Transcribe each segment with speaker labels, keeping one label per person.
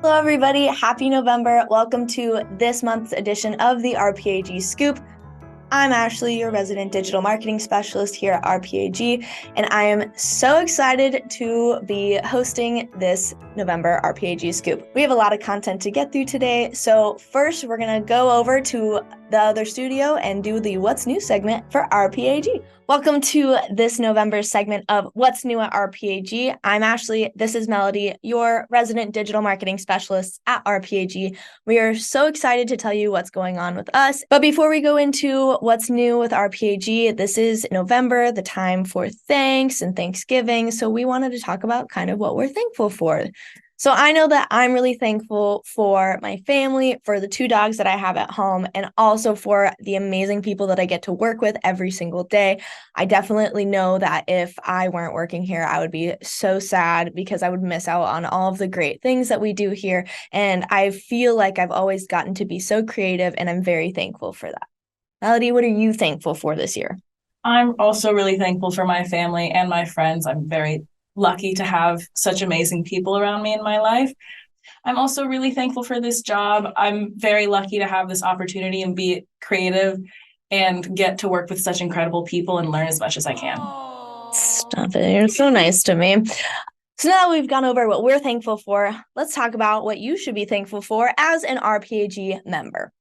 Speaker 1: Hello, everybody. Happy November. Welcome to this month's edition of the RPAG Scoop. I'm Ashley, your resident digital marketing specialist here at RPAG, and I am so excited to be hosting this November RPAG Scoop. We have a lot of content to get through today, so first we're going to go over to the other studio and do the What's New segment for RPAG. Welcome to this November segment of What's New at RPAG. I'm Ashley. This is Melody, your resident digital marketing specialist at RPAG. We are so excited to tell you what's going on with us. But before we go into what's new with RPAG, this is November, the time for thanks and Thanksgiving. So we wanted to talk about kind of what we're thankful for. So I know that I'm really thankful for my family, for the 2 dogs that I have at home, and also for the amazing people that I get to work with every single day. I definitely know that if I weren't working here, I would be so sad because I would miss out on all of the great things that we do here. And I feel like I've always gotten to be so creative, and I'm very thankful for that. Melody, what are you thankful for this year?
Speaker 2: I'm also really thankful for my family and my friends. I'm very lucky to have such amazing people around me in my life. I'm also really thankful for this job. I'm very lucky to have this opportunity and be creative and get to work with such incredible people and learn as much as I can.
Speaker 1: Stop it. You're so nice to me. So now that we've gone over what we're thankful for, let's talk about what you should be thankful for as an RPAG member.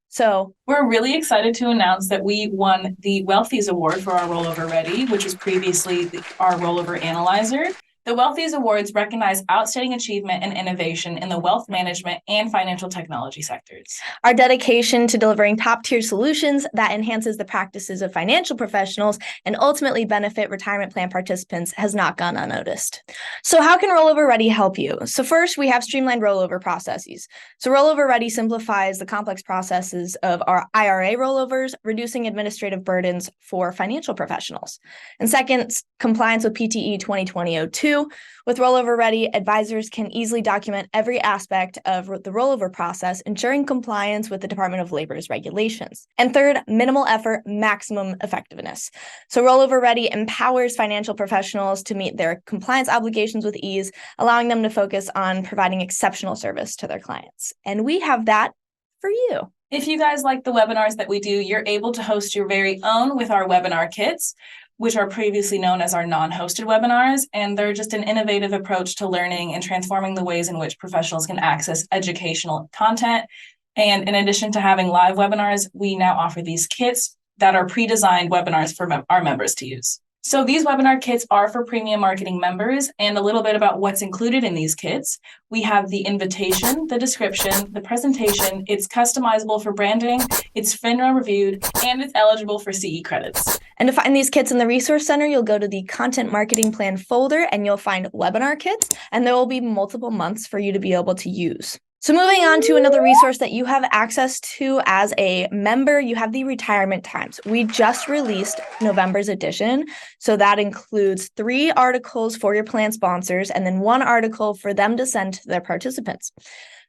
Speaker 1: So
Speaker 2: we're really excited to announce that we won the Wealthies Award for our Rollover Ready, which was previously our Rollover Analyzer. The Wealthies Awards recognize outstanding achievement and innovation in the wealth management and financial technology sectors.
Speaker 1: Our dedication to delivering top-tier solutions that enhances the practices of financial professionals and ultimately benefit retirement plan participants has not gone unnoticed. So how can Rollover Ready help you? So first, we have streamlined rollover processes. So Rollover Ready simplifies the complex processes of our IRA rollovers, reducing administrative burdens for financial professionals. And second, compliance with PTE 2020-02. With Rollover Ready, advisors can easily document every aspect of the rollover process, ensuring compliance with the Department of Labor's regulations. And third, minimal effort, maximum effectiveness. So Rollover Ready empowers financial professionals to meet their compliance obligations with ease, allowing them to focus on providing exceptional service to their clients. And we have that for you.
Speaker 2: If you guys like the webinars that we do, you're able to host your very own with our webinar kits, which are previously known as our non-hosted webinars, and they're just an innovative approach to learning and transforming the ways in which professionals can access educational content. And in addition to having live webinars, we now offer these kits that are pre-designed webinars for our members to use. So these webinar kits are for premium marketing members, and a little bit about what's included in these kits. We have the invitation, the description, the presentation. It's customizable for branding, it's FINRA reviewed, and it's eligible for CE credits.
Speaker 1: And to find these kits in the Resource Center, you'll go to the Content Marketing Plan folder and you'll find webinar kits, and there will be multiple months for you to be able to use. So moving on to another resource that you have access to as a member, you have the retirement times. We just released November's edition. So that includes 3 articles for your plan sponsors and then 1 article for them to send to their participants.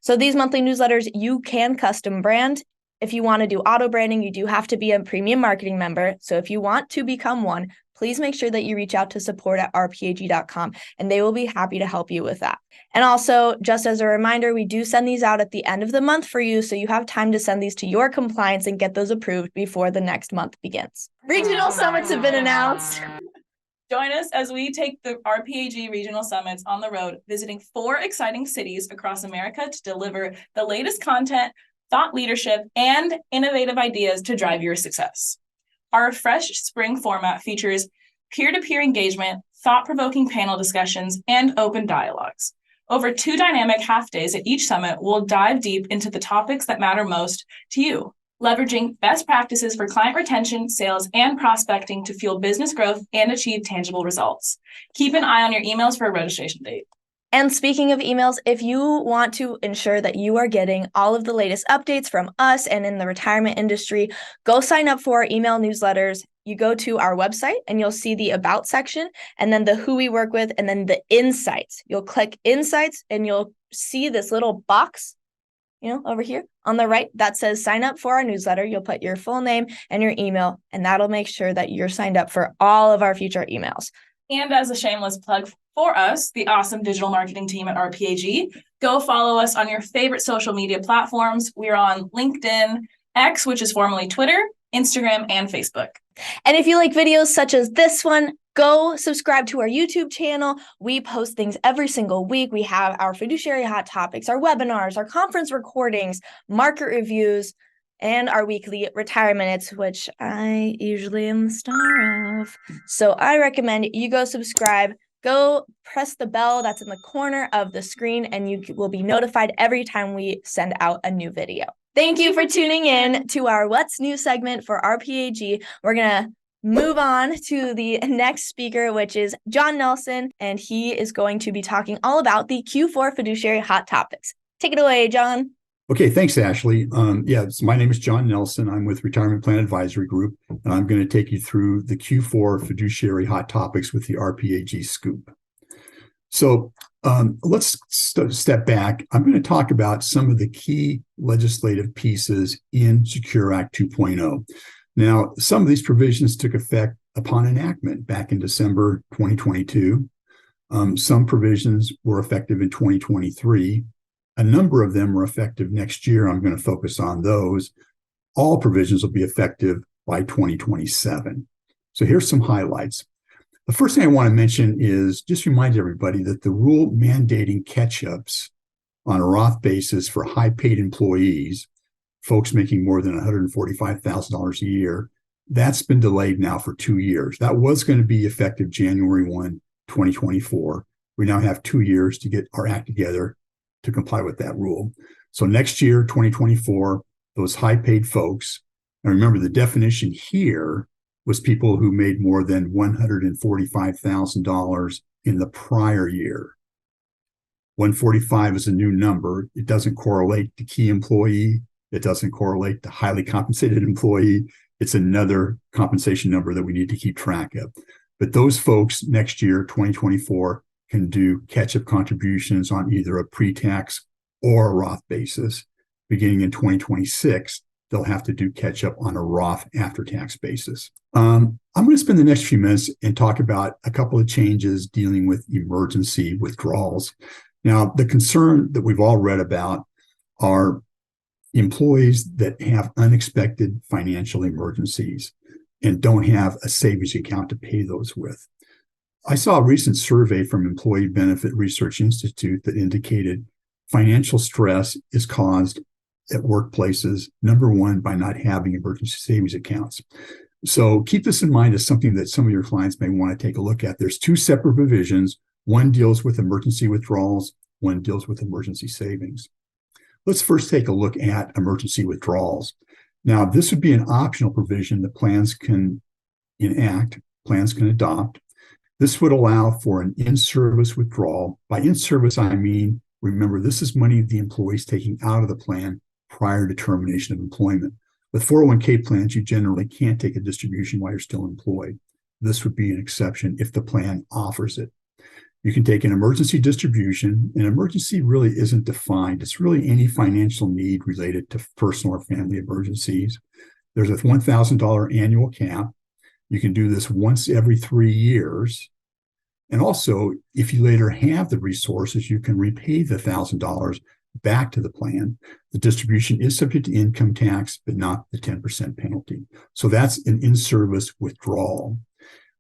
Speaker 1: So these monthly newsletters, you can custom brand. If you want to do auto branding, you do have to be a premium marketing member. So if you want to become one, please make sure that you reach out to support@rpag.com and they will be happy to help you with that. And also, just as a reminder, we do send these out at the end of the month for you, so you have time to send these to your compliance and get those approved before the next month begins. Regional summits have been announced.
Speaker 2: Join us as we take the RPAG Regional Summits on the road, visiting 4 exciting cities across America to deliver the latest content, thought leadership, and innovative ideas to drive your success. Our fresh spring format features peer-to-peer engagement, thought-provoking panel discussions, and open dialogues. Over 2 dynamic half days at each summit, we'll dive deep into the topics that matter most to you, leveraging best practices for client retention, sales, and prospecting to fuel business growth and achieve tangible results. Keep an eye on your emails for a registration date.
Speaker 1: And speaking of emails, if you want to ensure that you are getting all of the latest updates from us and in the retirement industry, go sign up for our email newsletters. You go to our website and you'll see the About section and then the Who We Work With and then the Insights. You'll click Insights and you'll see this little box, over here on the right that says sign up for our newsletter. You'll put your full name and your email, and that'll make sure that you're signed up for all of our future emails.
Speaker 2: And as a shameless plug for us, the awesome digital marketing team at RPAG. Go follow us on your favorite social media platforms. We're on LinkedIn, X, which is formerly Twitter, Instagram, and Facebook.
Speaker 1: And if you like videos such as this one, go subscribe to our YouTube channel. We post things every single week. We have our Fiduciary Hot Topics, our webinars, our conference recordings, market reviews, and our weekly retirement minutes, which I usually am the star of. So I recommend you go subscribe, go press the bell that's in the corner of the screen, and you will be notified every time we send out a new video. Thank you for tuning in to our What's New segment for RPAG. We're going to move on to the next speaker, which is John Nelson, and he is going to be talking all about the Q4 Fiduciary Hot Topics. Take it away, John.
Speaker 3: Okay, thanks, Ashley. So my name is John Nelson. I'm with Retirement Plan Advisory Group, and I'm going to take you through the Q4 Fiduciary Hot Topics with the RPAG Scoop. So let's step back. I'm going to talk about some of the key legislative pieces in Secure Act 2.0. Now, some of these provisions took effect upon enactment back in December 2022. Some provisions were effective in 2023. A number of them are effective next year. I'm going to focus on those. All provisions will be effective by 2027. So here's some highlights. The first thing I want to mention is just remind everybody that the rule mandating catch-ups on a Roth basis for high-paid employees, folks making more than $145,000 a year, that's been delayed now for 2 years. That was going to be effective January 1, 2024. We now have 2 years to get our act together to comply with that rule. So next year, 2024, those high-paid folks, and remember the definition here was people who made more than $145,000 in the prior year. 145 is a new number. It doesn't correlate to key employee. It doesn't correlate to highly compensated employee. It's another compensation number that we need to keep track of. But those folks next year, 2024, can do catch-up contributions on either a pre-tax or a Roth basis. Beginning in 2026, they'll have to do catch-up on a Roth after-tax basis. I'm going to spend the next few minutes and talk about a couple of changes dealing with emergency withdrawals. Now, the concern that we've all read about are employees that have unexpected financial emergencies and don't have a savings account to pay those with. I saw a recent survey from Employee Benefit Research Institute that indicated financial stress is caused at workplaces, number one, by not having emergency savings accounts. So keep this in mind as something that some of your clients may want to take a look at. There's two separate provisions. One deals with emergency withdrawals, one deals with emergency savings. Let's first take a look at emergency withdrawals. Now, this would be an optional provision that plans can enact, plans can adopt. This would allow for an in-service withdrawal. By in-service, I mean, remember, this is money the employee is taking out of the plan prior to termination of employment. With 401k plans, you generally can't take a distribution while you're still employed. This would be an exception if the plan offers it. You can take an emergency distribution. An emergency really isn't defined. It's really any financial need related to personal or family emergencies. There's a $1,000 annual cap. You can do this once every 3 years. And also, if you later have the resources, you can repay the $1,000 back to the plan. The distribution is subject to income tax, but not the 10% penalty. So that's an in-service withdrawal.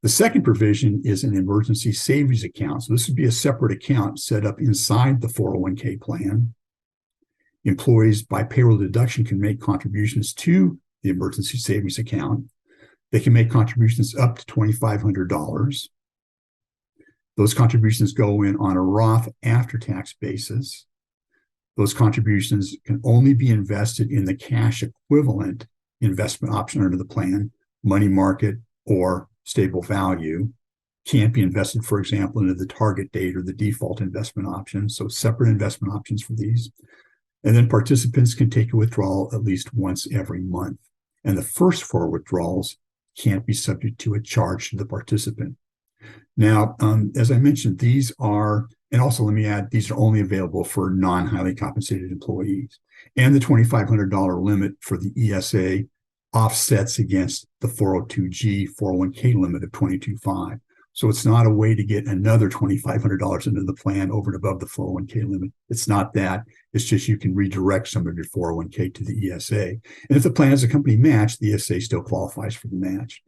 Speaker 3: The second provision is an emergency savings account. So this would be a separate account set up inside the 401k plan. Employees by payroll deduction can make contributions to the emergency savings account. They can make contributions up to $2,500. Those contributions go in on a Roth after-tax basis. Those contributions can only be invested in the cash equivalent investment option under the plan, money market or stable value. Can't be invested, for example, into the target date or the default investment option. So separate investment options for these. And then participants can take a withdrawal at least once every month. And the first 4 withdrawals can't be subject to a charge to the participant. Now, as I mentioned, these are, and also let me add, these are only available for non-highly compensated employees. And the $2,500 limit for the ESA offsets against the 402G 401k limit of $22,500. So it's not a way to get another $2,500 into the plan over and above the 401k limit. It's not that. It's just you can redirect some of your 401k to the ESA. And if the plan has a company match, the ESA still qualifies for the match.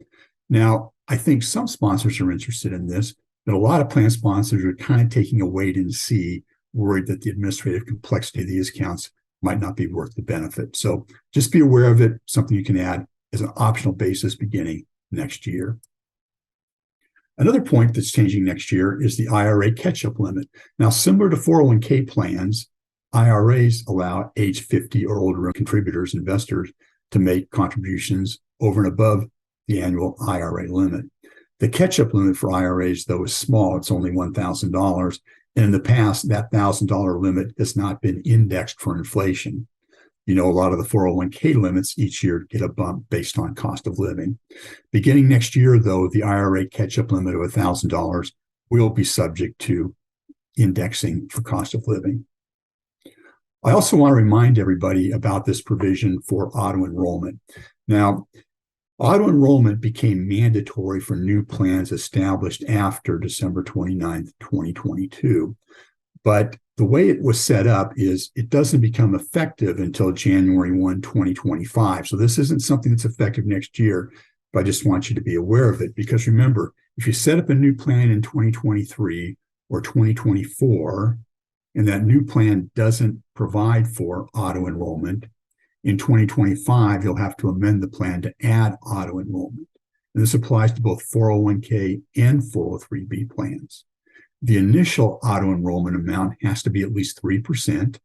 Speaker 3: Now, I think some sponsors are interested in this, but a lot of plan sponsors are kind of taking a wait and see, worried that the administrative complexity of these accounts might not be worth the benefit. So just be aware of it, something you can add as an optional basis beginning next year. Another point that's changing next year is the IRA catch-up limit. Now, similar to 401k plans, IRAs allow age 50 or older contributors, investors, to make contributions over and above the annual IRA limit. The catch-up limit for IRAs, though, is small. It's only $1,000. And in the past, that $1,000 limit has not been indexed for inflation. You know, a lot of the 401k limits each year get a bump based on cost of living. Beginning next year, though, the IRA catch-up limit of $1,000 will be subject to indexing for cost of living. I also want to remind everybody about this provision for auto enrollment. Now, auto enrollment became mandatory for new plans established after December 29th, 2022. But the way it was set up is it doesn't become effective until January 1, 2025. So this isn't something that's effective next year, but I just want you to be aware of it. Because remember, if you set up a new plan in 2023 or 2024, and that new plan doesn't provide for auto enrollment, in 2025, you'll have to amend the plan to add auto enrollment. And this applies to both 401k and 403b plans. The initial auto enrollment amount has to be at least 3%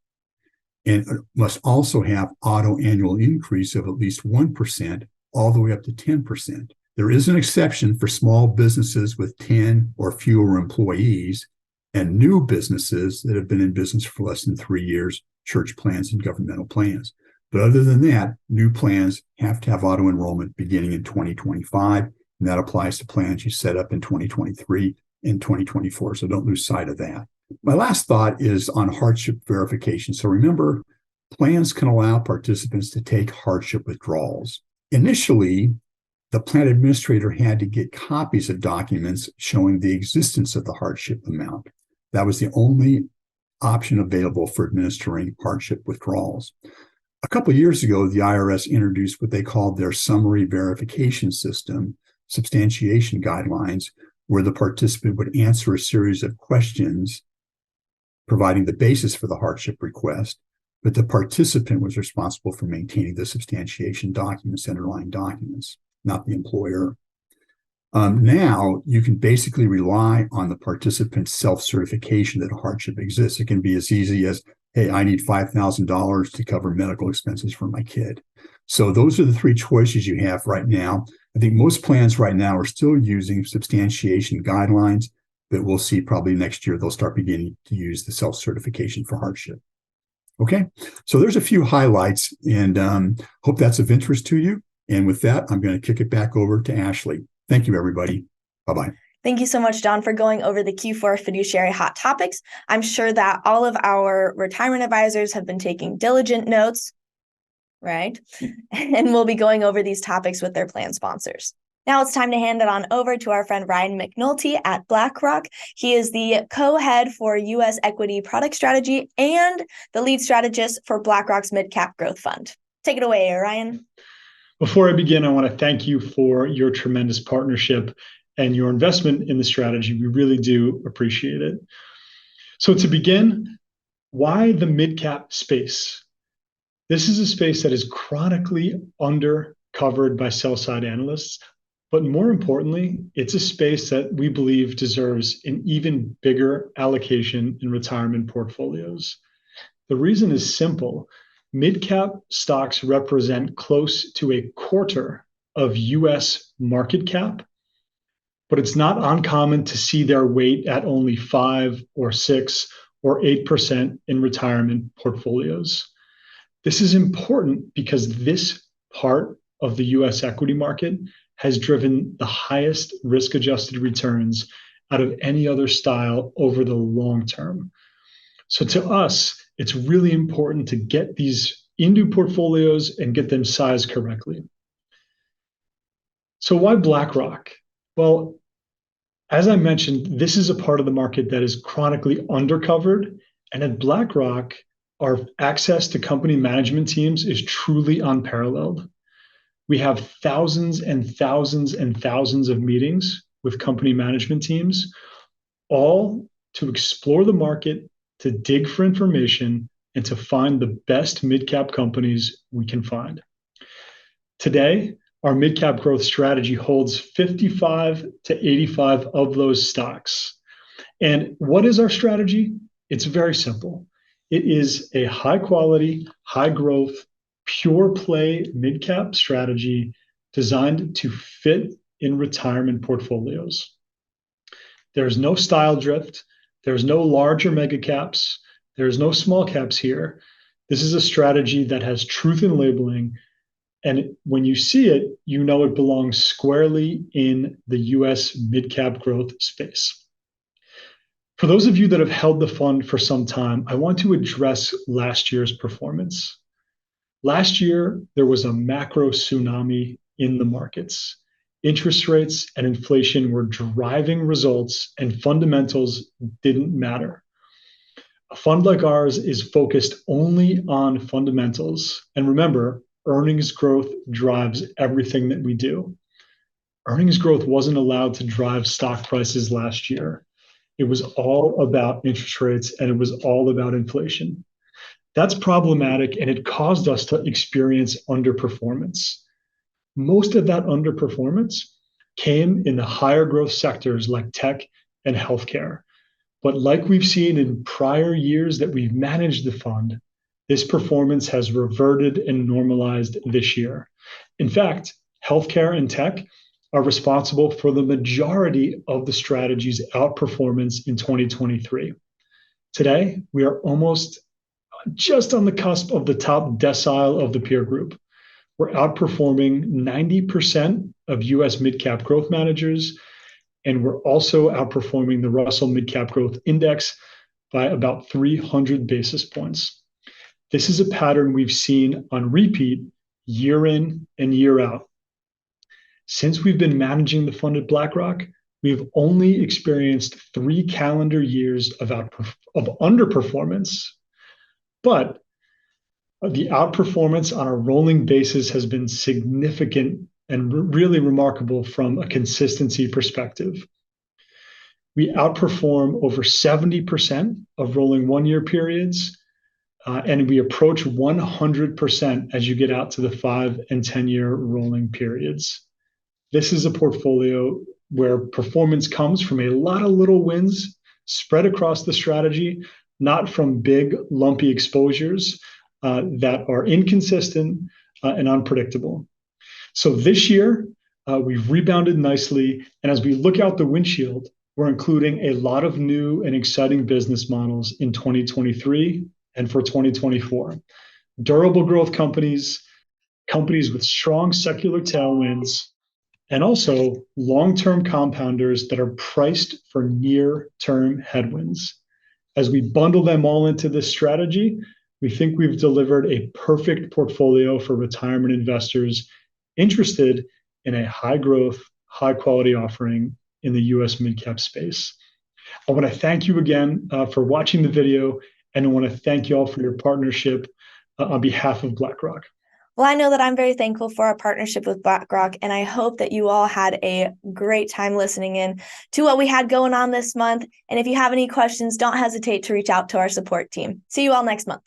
Speaker 3: and must also have auto annual increase of at least 1% all the way up to 10%. There is an exception for small businesses with 10 or fewer employees and new businesses that have been in business for less than 3 years, church plans and governmental plans. But other than that, new plans have to have auto enrollment beginning in 2025, and that applies to plans you set up in 2023 and 2024. So don't lose sight of that. My last thought is on hardship verification. So remember, plans can allow participants to take hardship withdrawals. Initially, the plan administrator had to get copies of documents showing the existence of the hardship amount. That was the only option available for administering hardship withdrawals. A couple of years ago, the IRS introduced what they called their summary verification system, substantiation guidelines, where the participant would answer a series of questions providing the basis for the hardship request, but the participant was responsible for maintaining the substantiation documents, underlying documents, not the employer. Now, you can basically rely on the participant's self-certification that a hardship exists. It can be as easy as, hey, I need $5,000 to cover medical expenses for my kid. So those are the three choices you have right now. I think most plans right now are still using substantiation guidelines, but we'll see probably next year they'll start beginning to use the self-certification for hardship. Okay, so there's a few highlights, and hope that's of interest to you. And with that, I'm going to kick it back over to Ashley. Thank you, everybody. Bye-bye.
Speaker 1: Thank you so much, Don, for going over the Q4 Fiduciary Hot Topics. I'm sure that all of our retirement advisors have been taking diligent notes, right? And we'll be going over these topics with their plan sponsors. Now it's time to hand it on over to our friend Ryan McNulty at BlackRock. He is the co-head for U.S. Equity Product Strategy and the lead strategist for BlackRock's Midcap Growth Fund. Take it away, Ryan.
Speaker 4: Before I begin, I want to thank you for your tremendous partnership and your investment in the strategy. We really do appreciate it. So to begin, why the midcap space? This is a space that is chronically undercovered by sell-side analysts, but more importantly, it's a space that we believe deserves an even bigger allocation in retirement portfolios. The reason is simple. Mid-cap stocks represent close to a quarter of U.S. market cap, but it's not uncommon to see their weight at only 5 or 6 or 8% in retirement portfolios. This is important because this part of the U.S. equity market has driven the highest risk-adjusted returns out of any other style over the long term. So to us, it's really important to get these into portfolios and get them sized correctly. So why BlackRock? Well, As I mentioned, this is a part of the market that is chronically undercovered. And at BlackRock, our access to company management teams is truly unparalleled. We have thousands and thousands and thousands of meetings with company management teams, all to explore the market, to dig for information, and to find the best mid-cap companies we can find. Today, our midcap growth strategy holds 55 to 85 of those stocks. And what is our strategy? It's very simple. It is a high quality, high growth, pure play midcap strategy designed to fit in retirement portfolios. There's no style drift. There's no large or mega caps. There's no small caps here. This is a strategy that has truth in labeling. And when you see it, you know it belongs squarely in the US midcap growth space. For those of you that have held the fund for some time, I want to address last year's performance. Last year, there was a macro tsunami in the markets. Interest rates and inflation were driving results, and fundamentals didn't matter. A fund like ours is focused only on fundamentals. And remember, earnings growth drives everything that we do. Earnings growth wasn't allowed to drive stock prices last year. It was all about interest rates, and it was all about inflation. That's problematic, and it caused us to experience underperformance. Most of that underperformance came in the higher growth sectors like tech and healthcare. But like we've seen in prior years that we've managed the fund, this performance has reverted and normalized this year. In fact, healthcare and tech are responsible for the majority of the strategy's outperformance in 2023. Today, we are almost just on the cusp of the top decile of the peer group. We're outperforming 90% of US midcap growth managers, and we're also outperforming the Russell Midcap Growth Index by about 300 basis points. This is a pattern we've seen on repeat year in and year out. Since we've been managing the fund at BlackRock, we've only experienced 3 calendar years of underperformance, but the outperformance on a rolling basis has been significant and really remarkable from a consistency perspective. We outperform over 70% of rolling 1-year periods, and we approach 100% as you get out to the 5 and 10-year rolling periods. This is a portfolio where performance comes from a lot of little wins spread across the strategy, not from big, lumpy exposures that are inconsistent and unpredictable. So this year, we've rebounded nicely. And as we look out the windshield, we're including a lot of new and exciting business models in 2023 and for 2024. Durable growth companies, companies with strong secular tailwinds, and also long-term compounders that are priced for near-term headwinds. As we bundle them all into this strategy, we think we've delivered a perfect portfolio for retirement investors interested in a high-growth, high-quality offering in the US midcap space. I want to thank you again for watching the video, and I want to thank you all for your partnership on behalf of BlackRock.
Speaker 1: Well, I know that I'm very thankful for our partnership with BlackRock, and I hope that you all had a great time listening in to what we had going on this month. And if you have any questions, don't hesitate to reach out to our support team. See you all next month.